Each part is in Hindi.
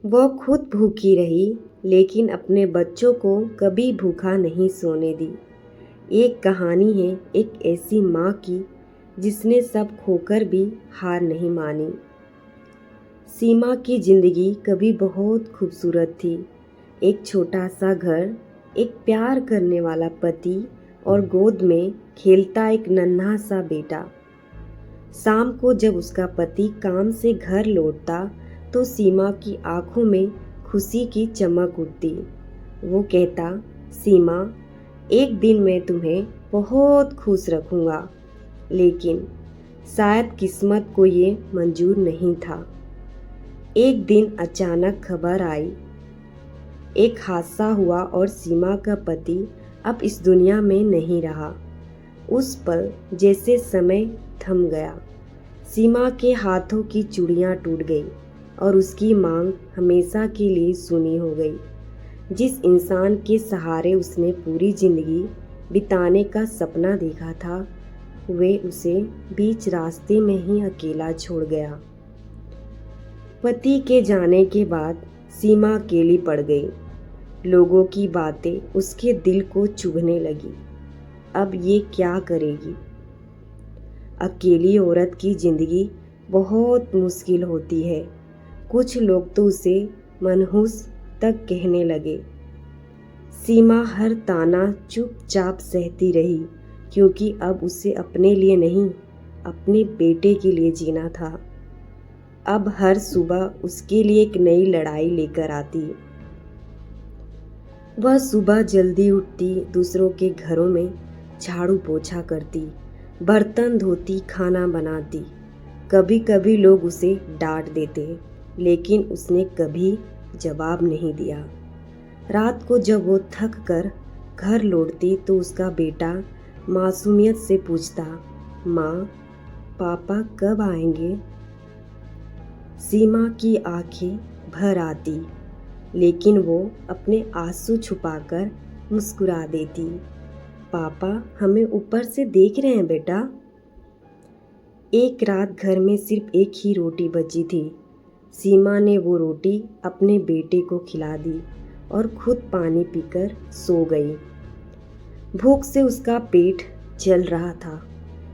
वह खुद भूखी रही लेकिन अपने बच्चों को कभी भूखा नहीं सोने दी। एक कहानी है एक ऐसी माँ की जिसने सब खोकर भी हार नहीं मानी। सीमा की ज़िंदगी कभी बहुत खूबसूरत थी। एक छोटा सा घर, एक प्यार करने वाला पति और गोद में खेलता एक नन्हा सा बेटा। शाम को जब उसका पति काम से घर लौटता तो सीमा की आंखों में खुशी की चमक उठती। वो कहता, सीमा, एक दिन मैं तुम्हें बहुत खुश रखूँगा। लेकिन शायद किस्मत को ये मंजूर नहीं था। एक दिन अचानक खबर आई, एक हादसा हुआ और सीमा का पति अब इस दुनिया में नहीं रहा। उस पल जैसे समय थम गया। सीमा के हाथों की चूड़ियाँ टूट गई और उसकी मांग हमेशा के लिए सुनी हो गई। जिस इंसान के सहारे उसने पूरी जिंदगी बिताने का सपना देखा था, वे उसे बीच रास्ते में ही अकेला छोड़ गया। पति के जाने के बाद सीमा अकेली पड़ गई। लोगों की बातें उसके दिल को चुभने लगी। अब ये क्या करेगी? अकेली औरत की ज़िंदगी बहुत मुश्किल होती है। कुछ लोग तो उसे मनहूस तक कहने लगे। सीमा हर ताना चुपचाप सहती रही, क्योंकि अब उसे अपने लिए नहीं, अपने बेटे के लिए जीना था। अब हर सुबह उसके लिए एक नई लड़ाई लेकर आती। वह सुबह जल्दी उठती, दूसरों के घरों में झाड़ू पोछा करती, बर्तन धोती, खाना बनाती। कभी कभी लोग उसे डांट देते, लेकिन उसने कभी जवाब नहीं दिया। रात को जब वो थक कर घर लौटती तो उसका बेटा मासूमियत से पूछता, माँ, पापा कब आएंगे? सीमा की आंखें भर आती, लेकिन वो अपने आंसू छुपाकर मुस्कुरा देती। पापा हमें ऊपर से देख रहे हैं बेटा। एक रात घर में सिर्फ एक ही रोटी बची थी। सीमा ने वो रोटी अपने बेटे को खिला दी और खुद पानी पीकर सो गई। भूख से उसका पेट जल रहा था,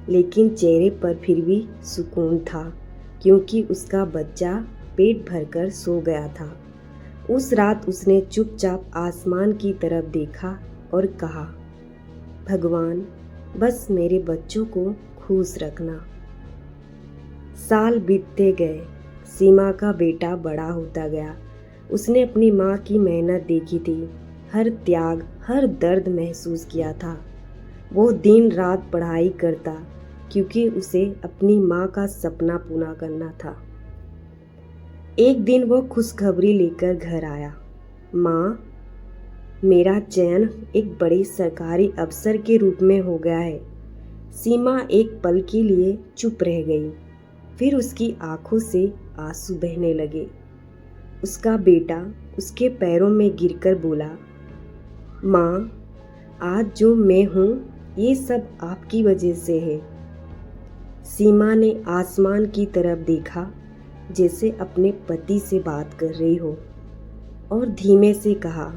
लेकिन चेहरे पर फिर भी सुकून था, क्योंकि उसका बच्चा पेट भरकर सो गया था। उस रात उसने चुपचाप आसमान की तरफ देखा और कहा, भगवान, बस मेरे बच्चों को खुश रखना। साल बीतते गए। सीमा का बेटा बड़ा होता गया। उसने अपनी माँ की मेहनत देखी थी, हर त्याग, हर दर्द महसूस किया था। वो दिन रात पढ़ाई करता, क्योंकि उसे अपनी माँ का सपना पूरा करना था। एक दिन वो खुशखबरी लेकर घर आया। माँ, मेरा चयन एक बड़े सरकारी अफसर के रूप में हो गया है। सीमा एक पल के लिए चुप रह गई, फिर उसकी आंखों से आंसू बहने लगे। उसका बेटा उसके पैरों में गिरकर बोला, माँ, आज जो मैं हूँ ये सब आपकी वजह से है। सीमा ने आसमान की तरफ देखा, जैसे अपने पति से बात कर रही हो, और धीमे से कहा,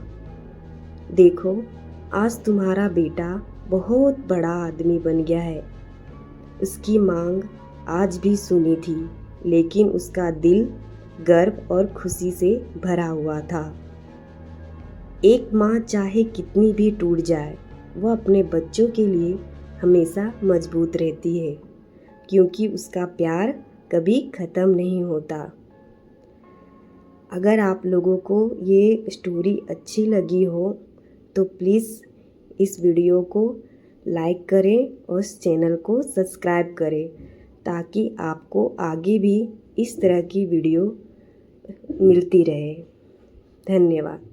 देखो, आज तुम्हारा बेटा बहुत बड़ा आदमी बन गया है। उसकी मांग आज भी सुनी थी, लेकिन उसका दिल गर्व और खुशी से भरा हुआ था। एक माँ चाहे कितनी भी टूट जाए, वह अपने बच्चों के लिए हमेशा मजबूत रहती है, क्योंकि उसका प्यार कभी ख़त्म नहीं होता। अगर आप लोगों को ये स्टोरी अच्छी लगी हो तो प्लीज़ इस वीडियो को लाइक करें और इस चैनल को सब्सक्राइब करें, ताकि आपको आगे भी इस तरह की वीडियो मिलती रहे। धन्यवाद।